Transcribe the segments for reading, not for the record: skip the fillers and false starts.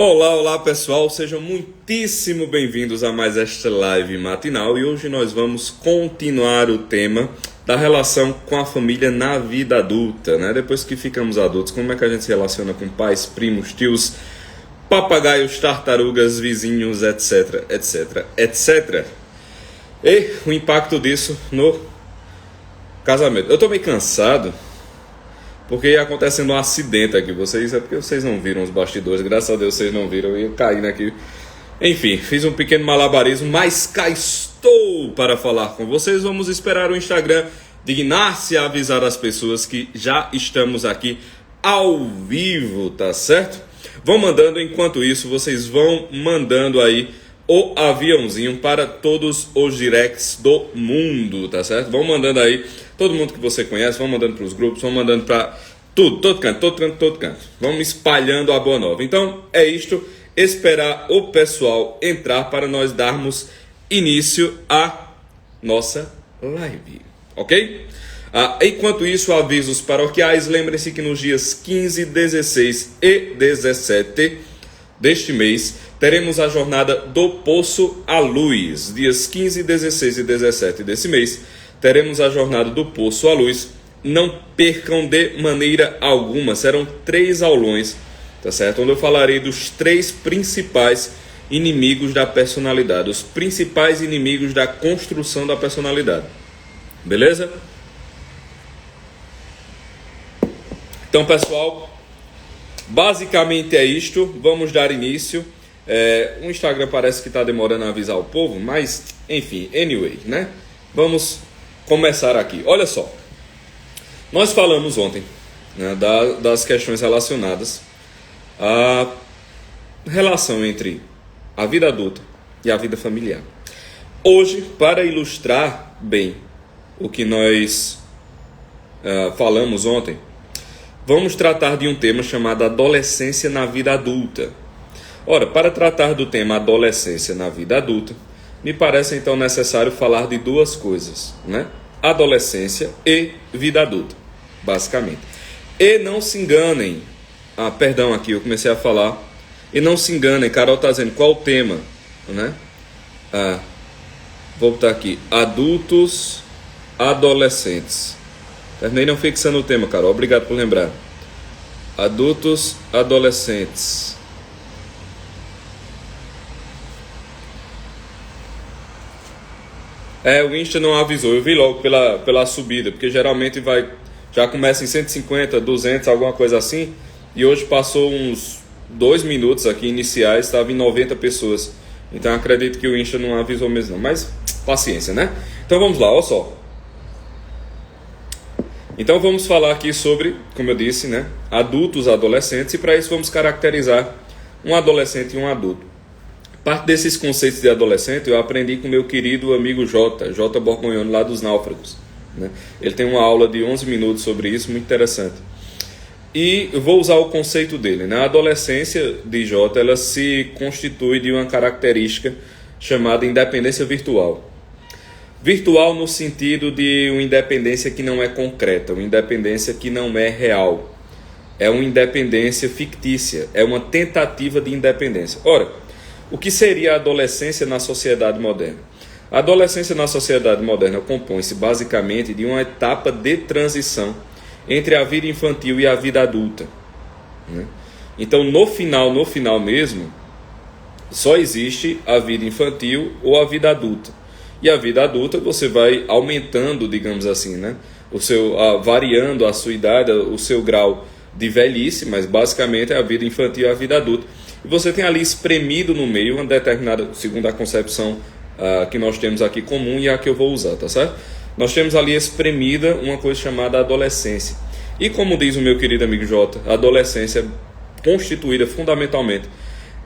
Olá, olá pessoal, sejam muitíssimo bem-vindos a mais esta live matinal e hoje nós vamos continuar o tema da relação com a família na vida adulta, né? Depois que ficamos adultos, como é que a gente se relaciona com pais, primos, tios, papagaios, tartarugas, vizinhos, etc, etc, etc. E o impacto disso no casamento. Eu tô meio cansado porque ia acontecendo um acidente aqui. É porque vocês não viram os bastidores. Graças a Deus vocês não viram. Eu caí aqui. Enfim, fiz um pequeno malabarismo, mas cá estou para falar com vocês. Vamos esperar o Instagram dignar-se a avisar as pessoas que já estamos aqui ao vivo, tá certo? Vão mandando, enquanto isso, vocês vão mandando aí o aviãozinho para todos os directs do mundo, tá certo? Vão mandando aí, todo mundo que você conhece, vão mandando para os grupos, vão mandando para tudo, todo canto. Vamos espalhando a boa nova. Então, é isto, esperar o pessoal entrar para nós darmos início à nossa live, ok? Enquanto isso, avisos paroquiais, lembrem-se que nos dias 15, 16 e 17 deste mês, teremos a jornada do Poço à Luz. Dias 15, 16 e 17 desse mês, teremos a jornada do Poço à Luz. Não percam de maneira alguma, serão 3 aulões, tá certo? Onde eu falarei dos 3 principais inimigos da personalidade, os principais inimigos da construção da personalidade. Beleza? Então, pessoal, basicamente é isto. Vamos dar início. O Instagram parece que está demorando a avisar o povo, mas, enfim, anyway, né? Vamos começar aqui. Olha só, nós falamos ontem, né, das questões relacionadas à relação entre a vida adulta e a vida familiar. Hoje, para ilustrar bem o que nós falamos ontem, vamos tratar de um tema chamado adolescência na vida adulta. Ora, para tratar do tema adolescência na vida adulta, me parece então necessário falar de 2 coisas, né? Adolescência e vida adulta, basicamente. E não se enganem, perdão, aqui eu comecei a falar, e não se enganem, Carol está dizendo qual o tema, né? Vou botar aqui, adultos, adolescentes. Terminei não fixando o tema, Carol, obrigado por lembrar. Adultos, adolescentes. O Insta não avisou, eu vi logo pela subida, porque geralmente já começa em 150, 200, alguma coisa assim, e hoje passou uns 2 minutos aqui iniciais, estava em 90 pessoas, então acredito que o Insta não avisou mesmo não, mas paciência, né? Então vamos lá, olha só. Então vamos falar aqui sobre, como eu disse, né, adultos, adolescentes, e para isso vamos caracterizar um adolescente e um adulto. Parte desses conceitos de adolescente eu aprendi com meu querido amigo J. Borgonhoni, lá dos Náufragos, né? Ele tem uma aula de 11 minutos sobre isso, muito interessante. E eu vou usar o conceito dele, né? A adolescência de J, ela se constitui de uma característica chamada independência virtual. Virtual no sentido de uma independência que não é concreta, uma independência que não é real. É uma independência fictícia, é uma tentativa de independência. Ora, o que seria a adolescência na sociedade moderna? A adolescência na sociedade moderna compõe-se basicamente de uma etapa de transição entre a vida infantil e a vida adulta, né? Então, no final mesmo, só existe a vida infantil ou a vida adulta. E a vida adulta você vai aumentando, digamos assim, né? Variando a sua idade, o seu grau de velhice, mas basicamente é a vida infantil e a vida adulta. E você tem ali espremido no meio uma determinada, segundo a concepção que nós temos aqui comum e a que eu vou usar, tá certo? Nós temos ali espremida uma coisa chamada adolescência. E como diz o meu querido amigo Jota, a adolescência é constituída fundamentalmente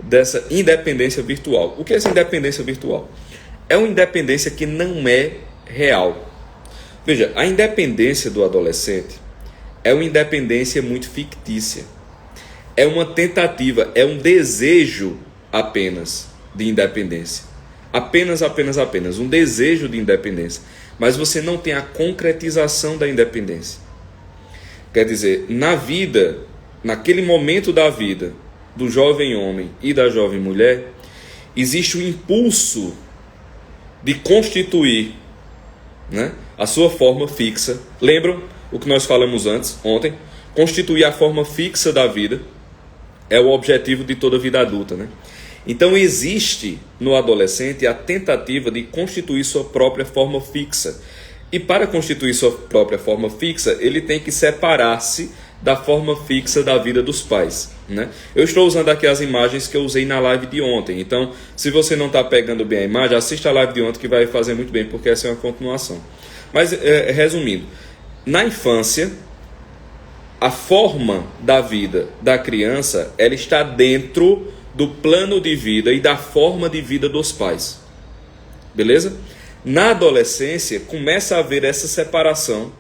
dessa independência virtual. O que é essa independência virtual? É uma independência que não é real. Veja, a independência do adolescente é uma independência muito fictícia. É uma tentativa, é um desejo apenas de independência. Apenas. Um desejo de independência. Mas você não tem a concretização da independência. Quer dizer, na vida, naquele momento da vida do jovem homem e da jovem mulher, existe o impulso de constituir, né, a sua forma fixa. Lembram o que nós falamos ontem? Constituir a forma fixa da vida é o objetivo de toda vida adulta, né? Então existe no adolescente a tentativa de constituir sua própria forma fixa. E para constituir sua própria forma fixa, ele tem que separar-se da forma fixa da vida dos pais, né? Eu estou usando aqui as imagens que eu usei na live de ontem. Então, se você não está pegando bem a imagem, assista a live de ontem que vai fazer muito bem, porque essa é uma continuação. Mas, resumindo, na infância, a forma da vida da criança, ela está dentro do plano de vida e da forma de vida dos pais. Beleza? Na adolescência, começa a haver essa separação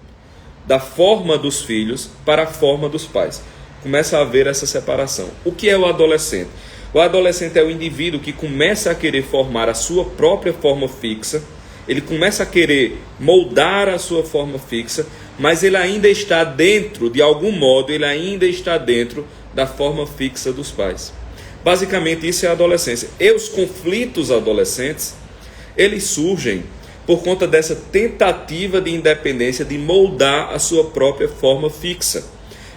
da forma dos filhos para a forma dos pais. Começa a haver essa separação. O que é o adolescente? O adolescente é o indivíduo que começa a querer formar a sua própria forma fixa, ele começa a querer moldar a sua forma fixa, mas ele ainda está dentro, de algum modo, ele ainda está dentro da forma fixa dos pais. Basicamente, isso é a adolescência. E os conflitos adolescentes, eles surgem por conta dessa tentativa de independência, de moldar a sua própria forma fixa,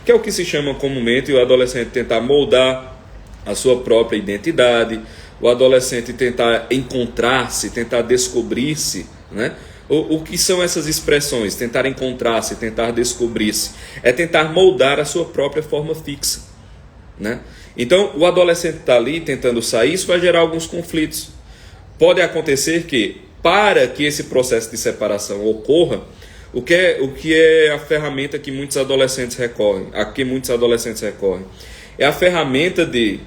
que é o que se chama comumente o adolescente tentar moldar a sua própria identidade, o adolescente tentar encontrar-se, tentar descobrir-se, né? O que são essas expressões? Tentar encontrar-se, tentar descobrir-se. É tentar moldar a sua própria forma fixa, né? Então, o adolescente está ali tentando sair, isso vai gerar alguns conflitos. Pode acontecer que, para que esse processo de separação ocorra, o que é a ferramenta que muitos adolescentes recorrem? A que muitos adolescentes recorrem? É a ferramenta de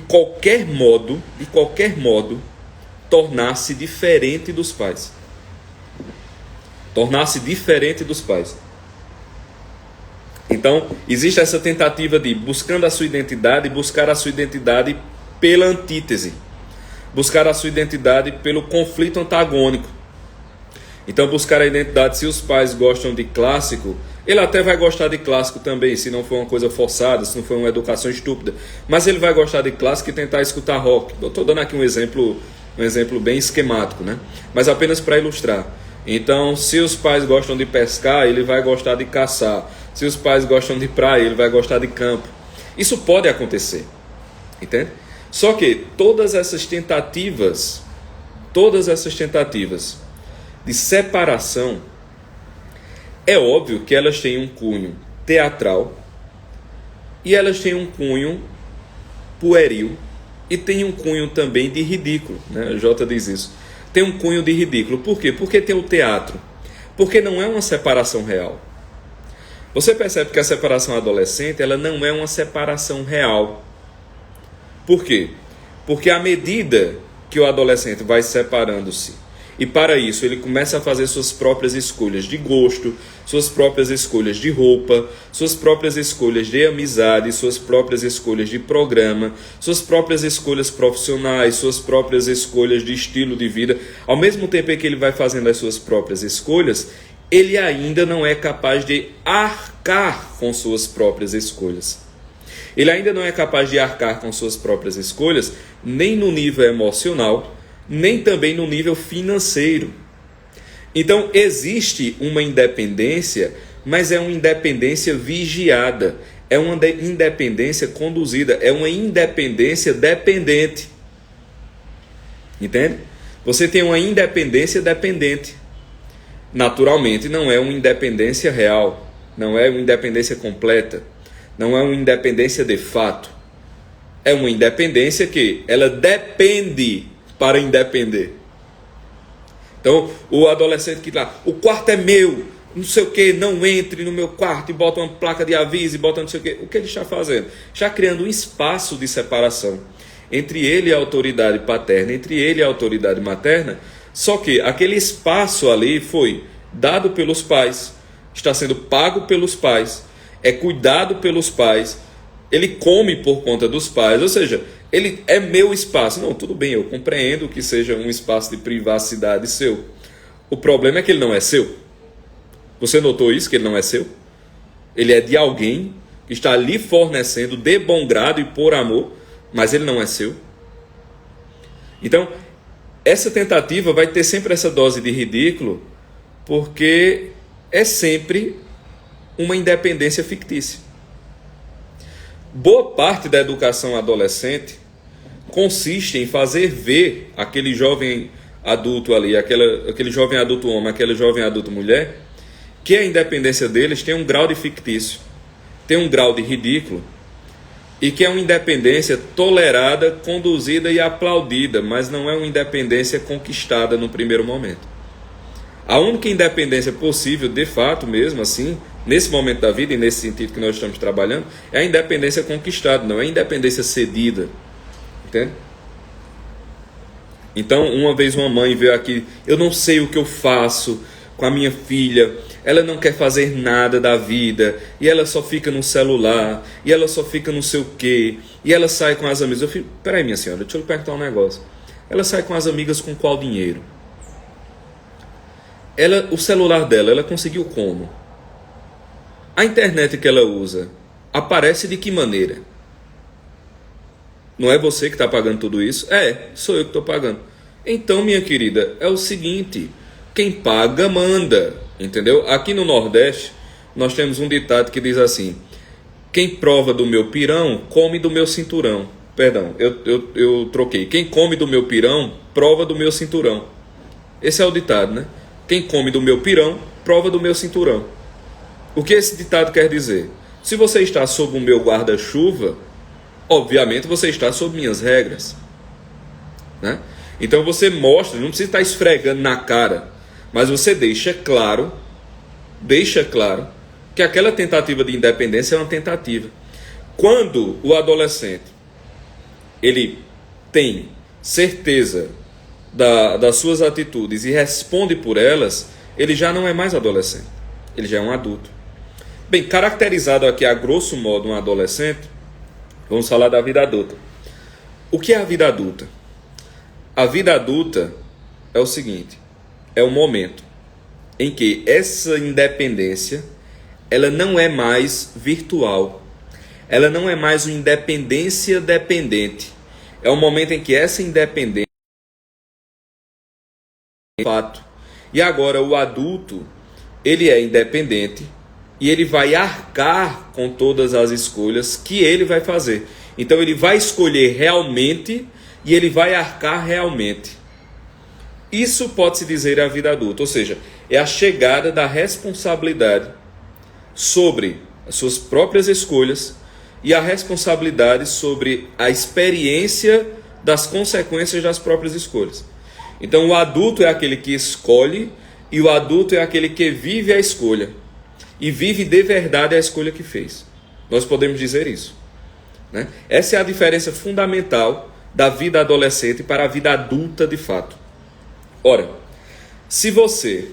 qualquer modo, tornar-se diferente dos pais. Tornar-se diferente dos pais. Então, existe essa tentativa de, buscando a sua identidade, buscar a sua identidade pela antítese. Buscar a sua identidade pelo conflito antagônico. Então, buscar a identidade, se os pais gostam de clássico, ele até vai gostar de clássico também, se não for uma coisa forçada, se não for uma educação estúpida. Mas ele vai gostar de clássico e tentar escutar rock. Eu estou dando aqui um exemplo bem esquemático, né? Mas apenas para ilustrar. Então, se os pais gostam de pescar, ele vai gostar de caçar. Se os pais gostam de praia, ele vai gostar de campo. Isso pode acontecer, entende? Só que todas essas tentativas de separação, é óbvio que elas têm um cunho teatral e elas têm um cunho pueril e tem um cunho também de ridículo, né? O Jota diz isso. Tem um cunho de ridículo. Por quê? Porque tem o teatro. Porque não é uma separação real. Você percebe que a separação adolescente, ela não é uma separação real. Por quê? Porque à medida que o adolescente vai separando-se, e para isso ele começa a fazer suas próprias escolhas de gosto, suas próprias escolhas de roupa, suas próprias escolhas de amizade, suas próprias escolhas de programa, suas próprias escolhas profissionais, suas próprias escolhas de estilo de vida. Ao mesmo tempo em que ele vai fazendo as suas próprias escolhas, ele ainda não é capaz de arcar com suas próprias escolhas. Ele ainda não é capaz de arcar com suas próprias escolhas, nem no nível emocional, nem também no nível financeiro. Então, existe uma independência, mas é uma independência vigiada, é uma independência conduzida, é uma independência dependente. Entende? Você tem uma independência dependente. Naturalmente, não é uma independência real, não é uma independência completa, não é uma independência de fato. É uma independência que ela depende para independer. Então, o adolescente que lá, o quarto é meu, não sei o que, não entre no meu quarto, e bota uma placa de aviso, e bota não sei o que ele está fazendo? Está criando um espaço de separação entre ele e a autoridade paterna, entre ele e a autoridade materna. Só que aquele espaço ali foi dado pelos pais, está sendo pago pelos pais, é cuidado pelos pais, ele come por conta dos pais, ou seja, ele é meu espaço. Não, tudo bem, eu compreendo que seja um espaço de privacidade seu. O problema é que ele não é seu. Você notou isso, que ele não é seu? Ele é de alguém, que está lhe fornecendo de bom grado e por amor, mas ele não é seu. Então, essa tentativa vai ter sempre essa dose de ridículo, porque é sempre uma independência fictícia. Boa parte da educação adolescente consiste em fazer ver aquele jovem adulto ali, aquele jovem adulto homem, aquele jovem adulto mulher, que a independência deles tem um grau de fictício, tem um grau de ridículo, e que é uma independência tolerada, conduzida e aplaudida, mas não é uma independência conquistada no primeiro momento. A única independência possível, de fato mesmo assim, nesse momento da vida e nesse sentido que nós estamos trabalhando, é a independência conquistada, não é a independência cedida. Entende? Então, uma vez uma mãe veio aqui, eu não sei o que eu faço com a minha filha, ela não quer fazer nada da vida, e ela só fica no celular, e ela só fica não sei o quê, e ela sai com as amigas. Eu fico, peraí minha senhora, deixa eu lhe perguntar um negócio. Ela sai com as amigas com qual dinheiro? O celular dela, ela conseguiu como? A internet que ela usa aparece de que maneira? Não é você que está pagando tudo isso? Sou eu que estou pagando. Então, minha querida, é o seguinte, quem paga, manda, entendeu? Aqui no Nordeste, nós temos um ditado que diz assim, quem prova do meu pirão, come do meu cinturão. Perdão, eu troquei. Quem come do meu pirão, prova do meu cinturão. Esse é o ditado, né? Quem come do meu pirão, prova do meu cinturão. O que esse ditado quer dizer? Se você está sob o meu guarda-chuva, obviamente você está sob minhas regras, né? Então você mostra, não precisa estar esfregando na cara, mas você deixa claro que aquela tentativa de independência é uma tentativa. Quando o adolescente ele tem certeza das suas atitudes e responde por elas, ele já não é mais adolescente, ele já é um adulto. Bem, caracterizado aqui a grosso modo um adolescente, vamos falar da vida adulta. O que é a vida adulta? A vida adulta é o seguinte, é o momento em que essa independência, ela não é mais virtual, ela não é mais uma independência dependente, é o momento em que essa independência é fato. E agora o adulto, ele é independente e ele vai arcar com todas as escolhas que ele vai fazer. Então ele vai escolher realmente e ele vai arcar realmente. Isso pode-se dizer a vida adulta, ou seja, é a chegada da responsabilidade sobre as suas próprias escolhas e a responsabilidade sobre a experiência das consequências das próprias escolhas. Então o adulto é aquele que escolhe e o adulto é aquele que vive a escolha e vive de verdade a escolha que fez. Nós podemos dizer isso, né? Essa é a diferença fundamental da vida adolescente para a vida adulta de fato. Ora, se você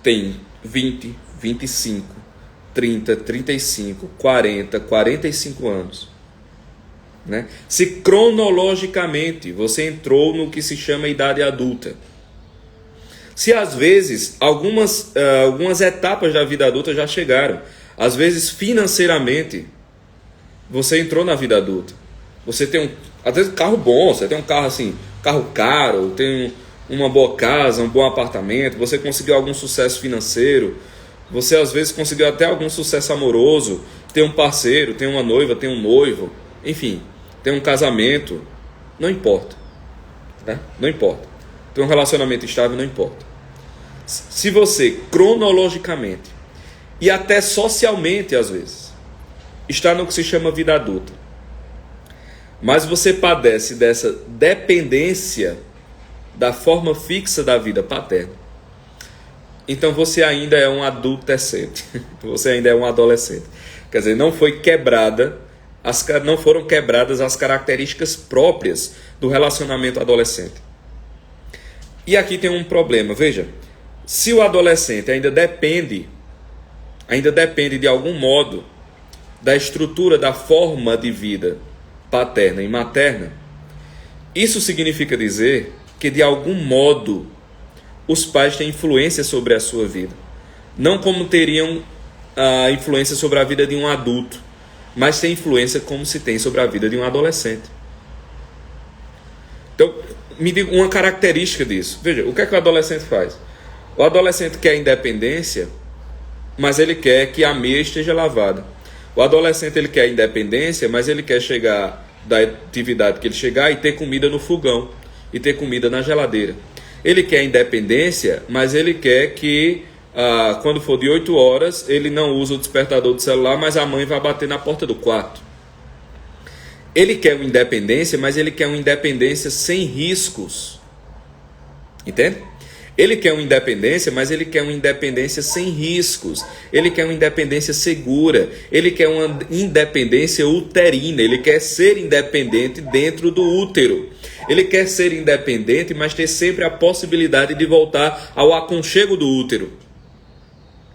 tem 20, 25, 30, 35, 40, 45 anos, né? Se cronologicamente você entrou no que se chama idade adulta, se às vezes algumas etapas da vida adulta já chegaram, às vezes financeiramente você entrou na vida adulta, você tem às vezes um carro bom, você tem um carro assim, carro caro, tem uma boa casa, um bom apartamento, você conseguiu algum sucesso financeiro, você às vezes conseguiu até algum sucesso amoroso, tem um parceiro, tem uma noiva, tem um noivo, enfim, tem um casamento, não importa, né? Não importa. Tem um relacionamento estável, não importa. Se você cronologicamente e até socialmente às vezes está no que se chama vida adulta, mas você padece dessa dependência da forma fixa da vida paterna, então você ainda é um adolescente, você ainda é um adolescente. Quer dizer, não foram quebradas as características próprias do relacionamento adolescente. E aqui tem um problema, veja, se o adolescente ainda depende de algum modo da estrutura, da forma de vida paterna e materna, isso significa dizer que de algum modo os pais têm influência sobre a sua vida. Não como teriam a influência sobre a vida de um adulto, mas tem influência como se tem sobre a vida de um adolescente. Então, me diga uma característica disso. Veja, o que é que o adolescente faz? O adolescente quer independência, mas ele quer que a meia esteja lavada. O adolescente ele quer independência, mas ele quer chegar da atividade que ele chegar e ter comida no fogão, e ter comida na geladeira. Ele quer independência, mas ele quer que quando for de 8 horas, ele não usa o despertador do celular, mas a mãe vai bater na porta do quarto. Ele quer uma independência, mas ele quer uma independência sem riscos. Entende? Ele quer uma independência, mas ele quer uma independência sem riscos. Ele quer uma independência segura. Ele quer uma independência uterina. Ele quer ser independente dentro do útero. Ele quer ser independente, mas ter sempre a possibilidade de voltar ao aconchego do útero,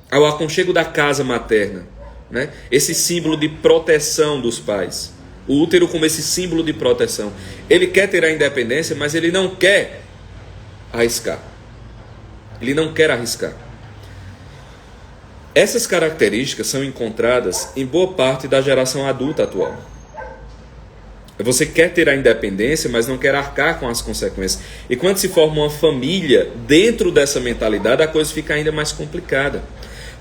ao aconchego da casa materna, né? Esse símbolo de proteção dos pais. O útero como esse símbolo de proteção. Ele quer ter a independência, mas ele não quer arriscar. Ele não quer arriscar. Essas características são encontradas em boa parte da geração adulta atual. Você quer ter a independência, mas não quer arcar com as consequências. E quando se forma uma família dentro dessa mentalidade, a coisa fica ainda mais complicada.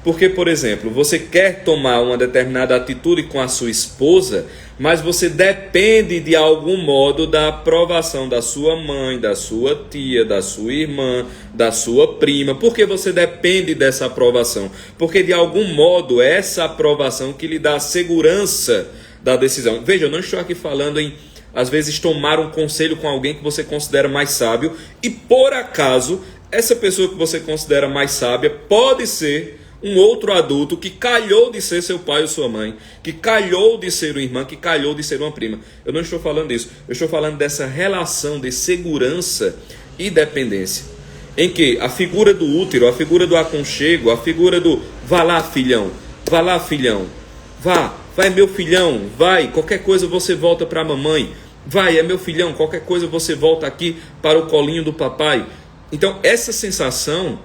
Porque, por exemplo, você quer tomar uma determinada atitude com a sua esposa, mas você depende de algum modo da aprovação da sua mãe, da sua tia, da sua irmã, da sua prima. Por que você depende dessa aprovação? Porque de algum modo é essa aprovação que lhe dá a segurança da decisão. Veja, eu não estou aqui falando em, às vezes, tomar um conselho com alguém que você considera mais sábio e, por acaso, essa pessoa que você considera mais sábia pode ser um outro adulto que calhou de ser seu pai ou sua mãe, que calhou de ser uma irmã, que calhou de ser uma prima. Eu não estou falando disso. Eu estou falando dessa relação de segurança e dependência, em que a figura do útero, a figura do aconchego, a figura do vá lá, filhão, vai, meu filhão, vai, qualquer coisa você volta para a mamãe, vai, é meu filhão, qualquer coisa você volta aqui para o colinho do papai. Então, essa sensação,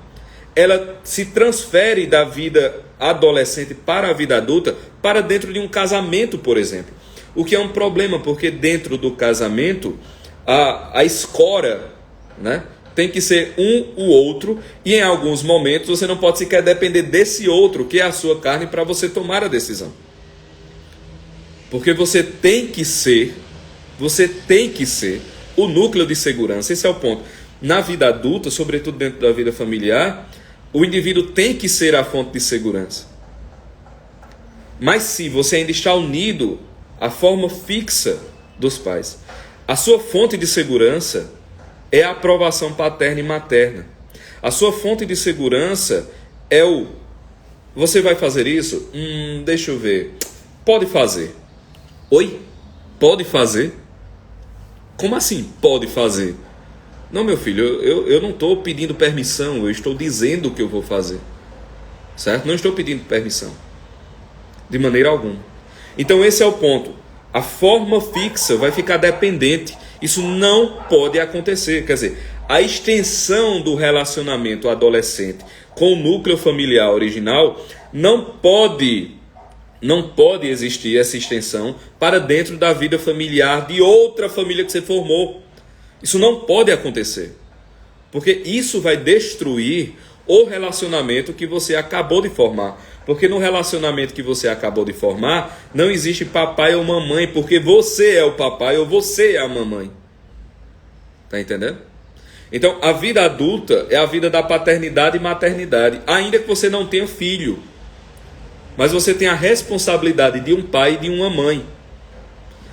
ela se transfere da vida adolescente para a vida adulta, para dentro de um casamento, por exemplo. O que é um problema, porque dentro do casamento, a escora, né, tem que ser o outro, e em alguns momentos você não pode sequer depender desse outro, que é a sua carne, para você tomar a decisão. Porque você tem que ser o núcleo de segurança. Esse é o ponto. Na vida adulta, sobretudo dentro da vida familiar, o indivíduo tem que ser a fonte de segurança. Mas se você ainda está unido à forma fixa dos pais, a sua fonte de segurança é a aprovação paterna e materna. A sua fonte de segurança é o: você vai fazer isso? Deixa eu ver. Pode fazer. Oi? Pode fazer? Como assim pode fazer? Não, meu filho, eu não estou pedindo permissão, eu estou dizendo o que eu vou fazer. Certo? Não estou pedindo permissão. De maneira alguma. Então esse é o ponto. A forma fixa vai ficar dependente. Isso não pode acontecer. Quer dizer, a extensão do relacionamento adolescente com o núcleo familiar original não pode existir essa extensão para dentro da vida familiar de outra família que você formou. Isso não pode acontecer, porque isso vai destruir o relacionamento que você acabou de formar. Porque no relacionamento que você acabou de formar, não existe papai ou mamãe, porque você é o papai ou você é a mamãe. Tá entendendo? Então, a vida adulta é a vida da paternidade e maternidade, ainda que você não tenha filho. Mas você tem a responsabilidade de um pai e de uma mãe.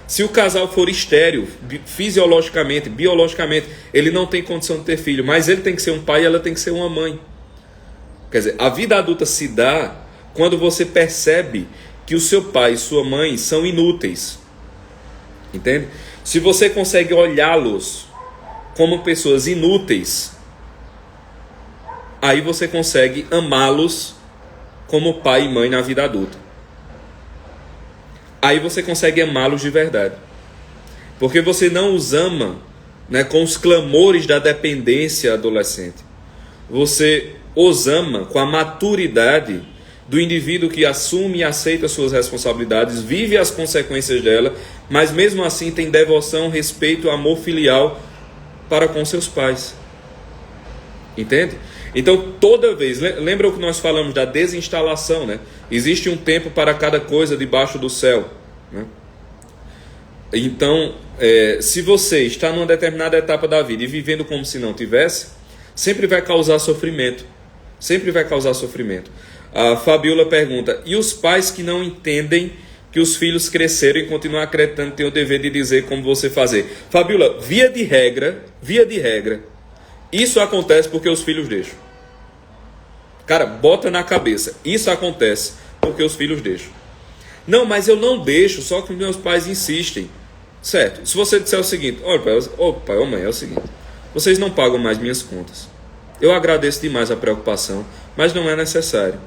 Se o casal for estéril, fisiologicamente, biologicamente, ele não tem condição de ter filho, mas ele tem que ser um pai e ela tem que ser uma mãe. Quer dizer, a vida adulta se dá quando você percebe que o seu pai e sua mãe são inúteis. Entende? Se você consegue olhá-los como pessoas inúteis, aí você consegue amá-los como pai e mãe na vida adulta. Aí você consegue amá-los de verdade. Porque você não os ama, né, com os clamores da dependência adolescente. Você os ama com a maturidade do indivíduo que assume e aceita suas responsabilidades, vive as consequências dela, mas mesmo assim tem devoção, respeito, amor filial para com seus pais. Entende? Então, toda vez, lembra o que nós falamos da desinstalação, né? Existe um tempo para cada coisa debaixo do céu, né? Então, se você está numa determinada etapa da vida e vivendo como se não tivesse, sempre vai causar sofrimento. Sempre vai causar sofrimento. A Fabiola pergunta, e os pais que não entendem que os filhos cresceram e continuam acreditando que têm o dever de dizer como você fazer? Fabiola, via de regra, isso acontece porque os filhos deixam. Cara, bota na cabeça, isso acontece porque os filhos deixam. Não, mas eu não deixo, só que meus pais insistem. Certo, se você disser o seguinte, olha pai, ô mãe, é o seguinte, vocês não pagam mais minhas contas. Eu agradeço demais a preocupação, mas não é necessário.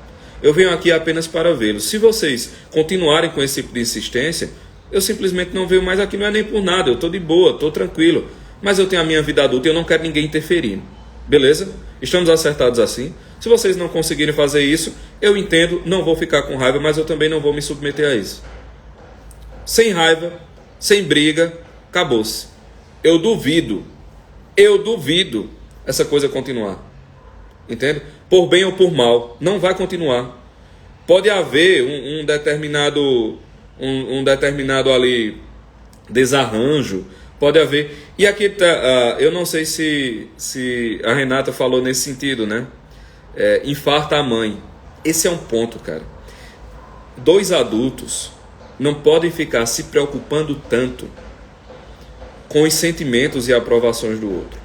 Eu venho aqui apenas para vê-los. Se vocês continuarem com esse tipo de insistência, eu simplesmente não venho mais aqui, não é nem por nada, eu estou de boa, estou tranquilo. Mas eu tenho a minha vida adulta e eu não quero ninguém interferindo. Beleza? Estamos acertados assim? Se vocês não conseguirem fazer isso, eu entendo, não vou ficar com raiva, mas eu também não vou me submeter a isso. Sem raiva, sem briga, acabou-se. Eu duvido essa coisa continuar. Entende? Por bem ou por mal, não vai continuar. Pode haver um determinado ali desarranjo, pode haver. E aqui tá, eu não sei se a Renata falou nesse sentido, né? Infarta a mãe. Esse é um ponto, cara. Dois adultos não podem ficar se preocupando tanto com os sentimentos e aprovações do outro,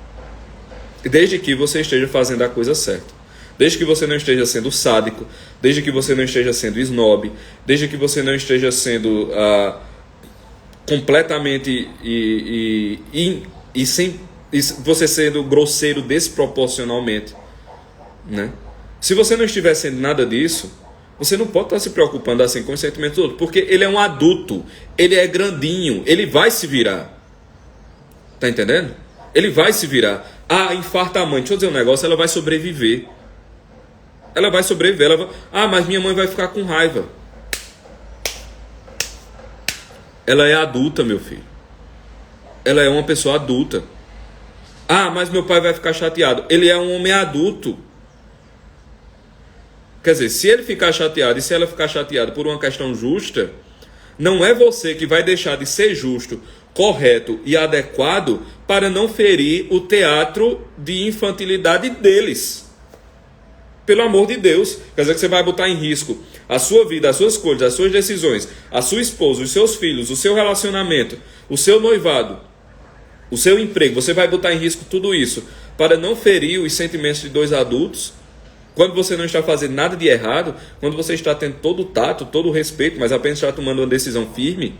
desde que você esteja fazendo a coisa certa, desde que você não esteja sendo sádico, desde que você não esteja sendo snob, desde que você não esteja sendo completamente você sendo grosseiro desproporcionalmente, né? Se você não estiver sendo nada disso, você não pode estar se preocupando assim com os sentimentos do outro, porque ele é um adulto, ele é grandinho, ele vai se virar. Tá entendendo? Ele vai se virar. Infarta a mãe. Deixa eu dizer um negócio, ela vai sobreviver. Ela vai sobreviver. Mas minha mãe vai ficar com raiva. Ela é adulta, meu filho. Ela é uma pessoa adulta. Mas meu pai vai ficar chateado. Ele é um homem adulto. Quer dizer, se ele ficar chateado e se ela ficar chateada por uma questão justa, não é você que vai deixar de ser justo, correto e adequado para não ferir o teatro de infantilidade deles. Pelo amor de Deus. Quer dizer que você vai botar em risco a sua vida, as suas escolhas, as suas decisões, a sua esposa, os seus filhos, o seu relacionamento, o seu noivado, o seu emprego. Você vai botar em risco tudo isso para não ferir os sentimentos de dois adultos, quando você não está fazendo nada de errado, quando você está tendo todo o tato, todo o respeito, mas apenas está tomando uma decisão firme.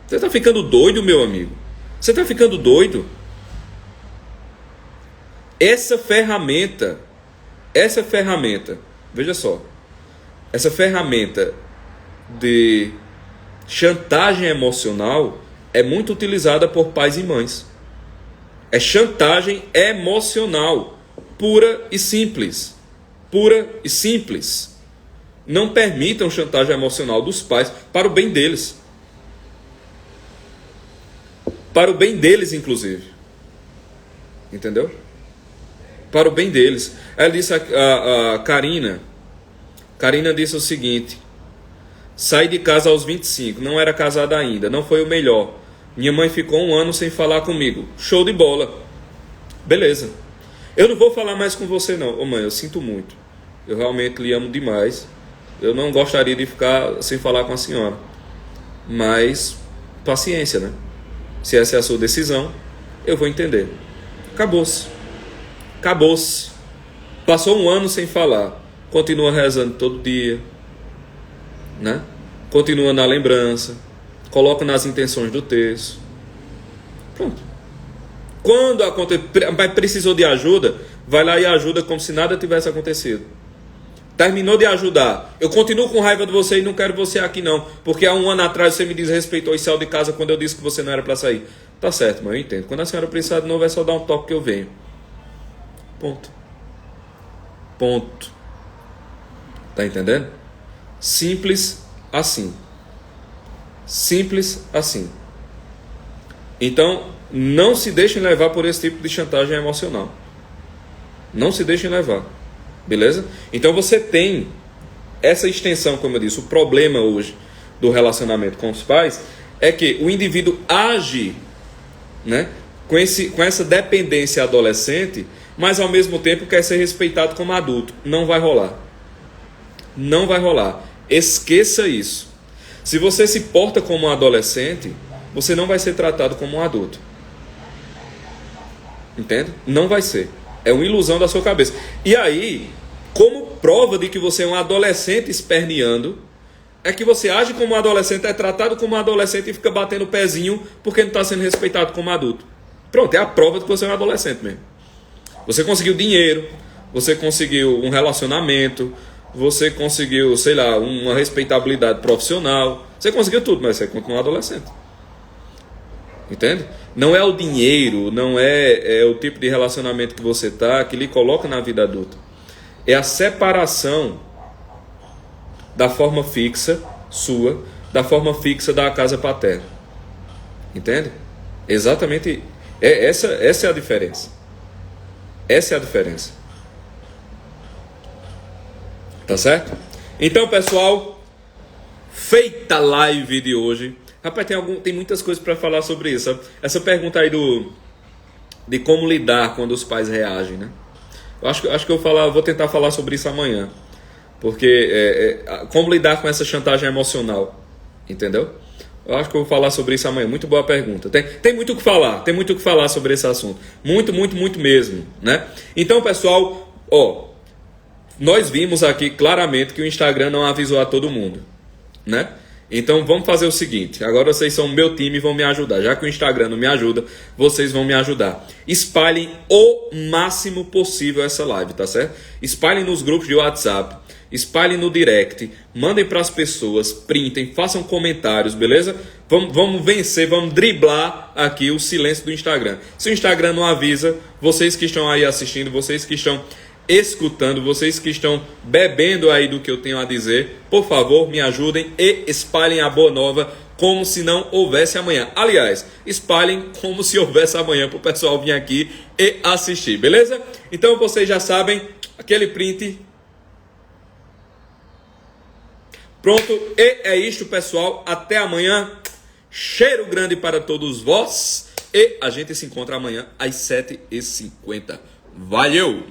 Você está ficando doido, meu amigo? Você está ficando doido? Essa ferramenta, veja só, essa ferramenta de chantagem emocional é muito utilizada por pais e mães. É chantagem emocional, pura e simples. Pura e simples. Não permitam chantagem emocional dos pais para o bem deles. Para o bem deles, inclusive. Entendeu? Para o bem deles. Ela disse a Karina. Karina disse o seguinte: saí de casa aos 25, não era casada ainda, não foi o melhor. Minha mãe ficou 1 ano sem falar comigo. Show de bola. Beleza. Eu não vou falar mais com você não. Ô mãe, eu sinto muito. Eu realmente lhe amo demais. Eu não gostaria de ficar sem falar com a senhora. Mas, paciência, né? Se essa é a sua decisão, eu vou entender. Acabou-se. Acabou-se. Passou 1 ano sem falar. Continua rezando todo dia, né? Continua na lembrança. Coloca nas intenções do texto. Pronto. Quando precisou de ajuda, vai lá e ajuda como se nada tivesse acontecido. Terminou de ajudar. Eu continuo com raiva de você e não quero você aqui não, porque há 1 ano atrás você me desrespeitou e saiu de casa quando eu disse que você não era para sair. Tá certo, mas eu entendo. Quando a senhora precisar de novo é só dar um toque que eu venho. Ponto. Tá entendendo? Simples assim. Simples assim. Então, não se deixem levar por esse tipo de chantagem emocional. Não se deixem levar. Beleza? Então você tem essa extensão, como eu disse, o problema hoje do relacionamento com os pais é que o indivíduo age, né, com essa dependência adolescente, mas ao mesmo tempo quer ser respeitado como adulto. Não vai rolar. Não vai rolar. Esqueça isso. Se você se porta como um adolescente, você não vai ser tratado como um adulto. Entende? Não vai ser. É uma ilusão da sua cabeça. E aí, como prova de que você é um adolescente esperneando, é que você age como um adolescente, é tratado como um adolescente e fica batendo o pezinho porque não está sendo respeitado como adulto. Pronto, é a prova de que você é um adolescente mesmo. Você conseguiu dinheiro, você conseguiu um relacionamento, você conseguiu, sei lá, uma respeitabilidade profissional. Você conseguiu tudo, mas você continua um adolescente. Entende? Não é o dinheiro, não é o tipo de relacionamento que você está que lhe coloca na vida adulta. É a separação da forma fixa sua, da forma fixa da casa paterna. Entende? Exatamente. Essa é a diferença. Essa é a diferença. Tá certo? Então, pessoal, feita a live de hoje. Rapaz, tem muitas coisas para falar sobre isso. Sabe? Essa pergunta aí de como lidar quando os pais reagem, né? Eu acho que eu vou tentar falar sobre isso amanhã. Porque como lidar com essa chantagem emocional, entendeu? Eu acho que eu vou falar sobre isso amanhã. Muito boa pergunta. Tem muito o que falar, tem muito o que falar sobre esse assunto. Muito, muito, muito mesmo, né? Então, pessoal, nós vimos aqui claramente que o Instagram não avisou a todo mundo, né? Então vamos fazer o seguinte, agora vocês são meu time e vão me ajudar. Já que o Instagram não me ajuda, vocês vão me ajudar. Espalhem o máximo possível essa live, tá certo? Espalhem nos grupos de WhatsApp, espalhem no direct, mandem para as pessoas, printem, façam comentários, beleza? Vamos vencer, vamos driblar aqui o silêncio do Instagram. Se o Instagram não avisa, vocês que estão aí assistindo, vocês que estão escutando, vocês que estão bebendo aí do que eu tenho a dizer, por favor, me ajudem e espalhem a boa nova como se não houvesse amanhã. Aliás, espalhem como se houvesse amanhã para o pessoal vir aqui e assistir, beleza? Então vocês já sabem, aquele print. Pronto, e é isto, pessoal. Até amanhã. Cheiro grande para todos vós. E a gente se encontra amanhã às 7h50. Valeu!